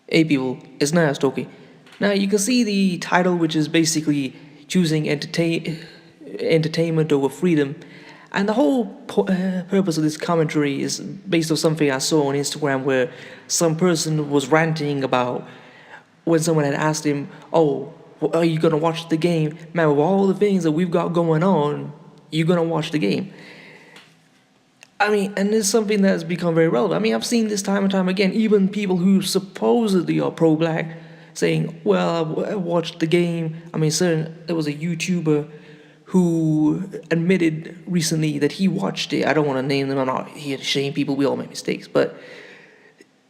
Hey people, it's Nas talking. Now you can see the title, which is basically choosing entertainment over freedom, and the whole purpose of this commentary is based on something I saw on Instagram where some person was ranting about when someone had asked him, "Oh, are you gonna watch the game, man? With all the things that we've got going on, you gonna watch the game?" I mean, and it's something that's become very relevant. I mean, I've seen this time and time again, even people who supposedly are pro-black saying, well, I watched the game. I mean, there was a YouTuber who admitted recently that he watched it. I don't want to name them. I'm not here to shame people. We all make mistakes. But,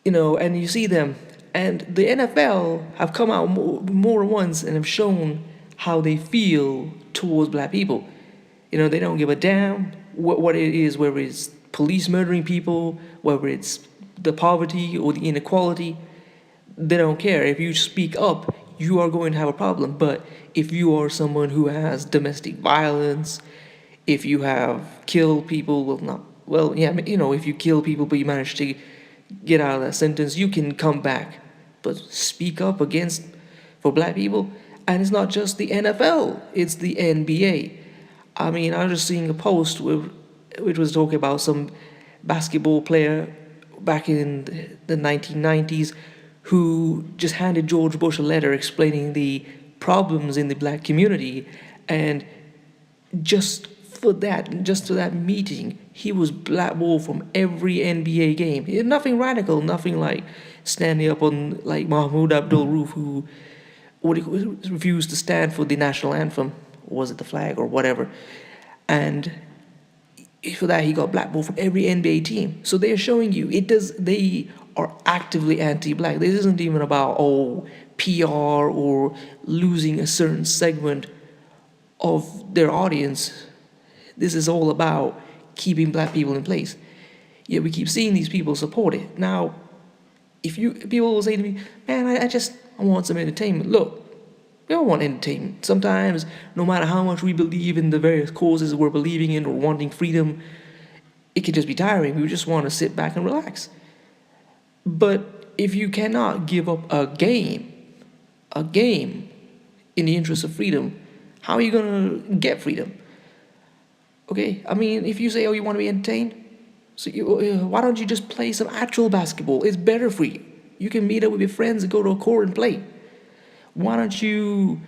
and you see them. And the NFL have come out more than once and have shown how they feel towards black people. They don't give a damn what it is, whether it's police murdering people, whether it's the poverty or the inequality. They don't care. If you speak up, you are going to have a problem. But if you are someone who has domestic violence, if you have killed people, if you kill people but you manage to get out of that sentence, you can come back. But speak up for black people. And it's not just the NFL, it's the NBA. I mean, I was just seeing a post which was talking about some basketball player back in the 1990s who just handed George Bush a letter explaining the problems in the black community. And just to that meeting, he was blackballed from every NBA game. Nothing radical, nothing like standing up on like Mahmoud Abdul-Rauf, who refused to stand for the national anthem. Or was it the flag or whatever? And for that, he got blackballed from every NBA team. So they're showing you they are actively anti-black. This isn't even about PR or losing a certain segment of their audience. This is all about keeping black people in place. Yet we keep seeing these people support it. Now, people will say to me, man, I want some entertainment. Look, we all want entertainment. Sometimes, no matter how much we believe in the various causes we're believing in or wanting freedom, it can just be tiring. We just want to sit back and relax. But if you cannot give up a game in the interest of freedom, how are you going to get freedom? Okay, I mean, if you say, you want to be entertained, so why don't you just play some actual basketball? It's better for you. You can meet up with your friends and go to a court and play. Why don't you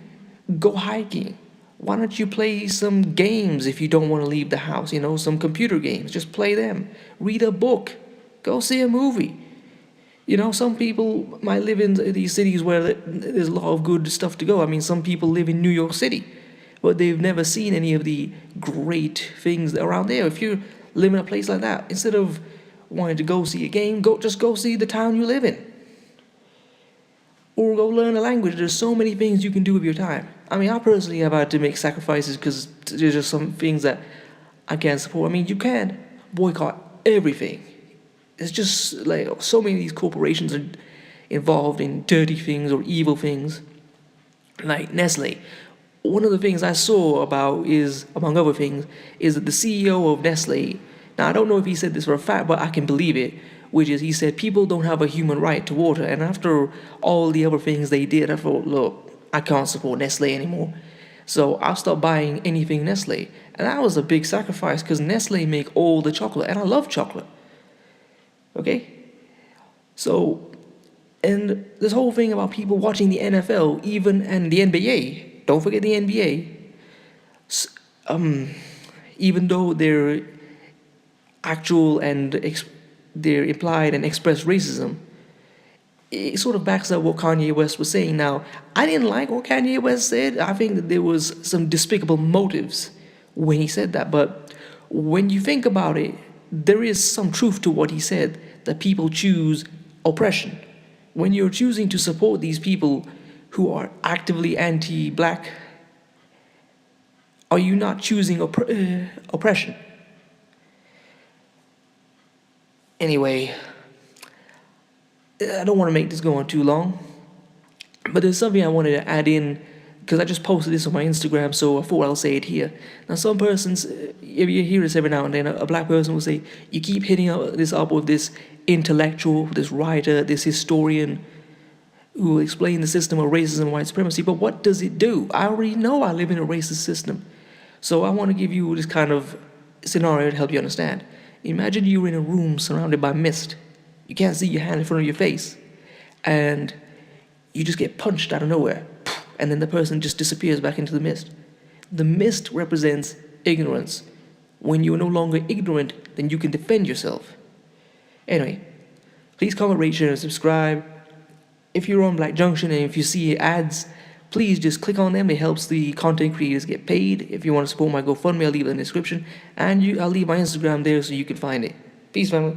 go hiking? Why don't you play some games if you don't want to leave the house? Some computer games. Just play them. Read a book. Go see a movie. Some people might live in these cities where there's a lot of good stuff to go. I mean, some people live in New York City, but they've never seen any of the great things around there. If you live in a place like that, instead of wanting to go see a game, just go see the town you live in. Or go learn a language. There's so many things you can do with your time. I mean, I personally have had to make sacrifices because there's just some things that I can't support. I mean, you can't boycott everything. It's just like so many of these corporations are involved in dirty things or evil things. Like Nestle. One of the things I saw about is, among other things, is that the CEO of Nestle, now I don't know if he said this for a fact, but I can believe it, which is he said people don't have a human right to water. And after all the other things they did, I thought, look, I can't support Nestle anymore. So I stopped buying anything Nestle. And that was a big sacrifice because Nestle make all the chocolate, and I love chocolate. Okay? So, and this whole thing about people watching the NFL, and the NBA, don't forget the NBA, even though they're actual and their implied and expressed racism, it sort of backs up what Kanye West was saying. Now, I didn't like what Kanye West said. I think that there was some despicable motives when he said that. But when you think about it, there is some truth to what he said, that people choose oppression. When you're choosing to support these people who are actively anti-black, are you not choosing oppression? Anyway, I don't want to make this go on too long, but there's something I wanted to add in because I just posted this on my Instagram, so I thought I'll say it here. Now, some persons, if you hear this every now and then, a black person will say, you keep hitting this up with this intellectual, this writer, this historian. who will explain the system of racism and white supremacy, but what does it do? I already know I live in a racist system. So I want to give you this kind of scenario to help you understand. Imagine you're in a room surrounded by mist. You can't see your hand in front of your face. And you just get punched out of nowhere. And then the person just disappears back into the mist. The mist represents ignorance. When you're no longer ignorant, then you can defend yourself. Anyway, please comment, rate, share, and subscribe. If you're on Black Junction and if you see ads, please just click on them. It helps the content creators get paid. If you want to support my GoFundMe, I'll leave it in the description. And I'll leave my Instagram there so you can find it. Peace, family.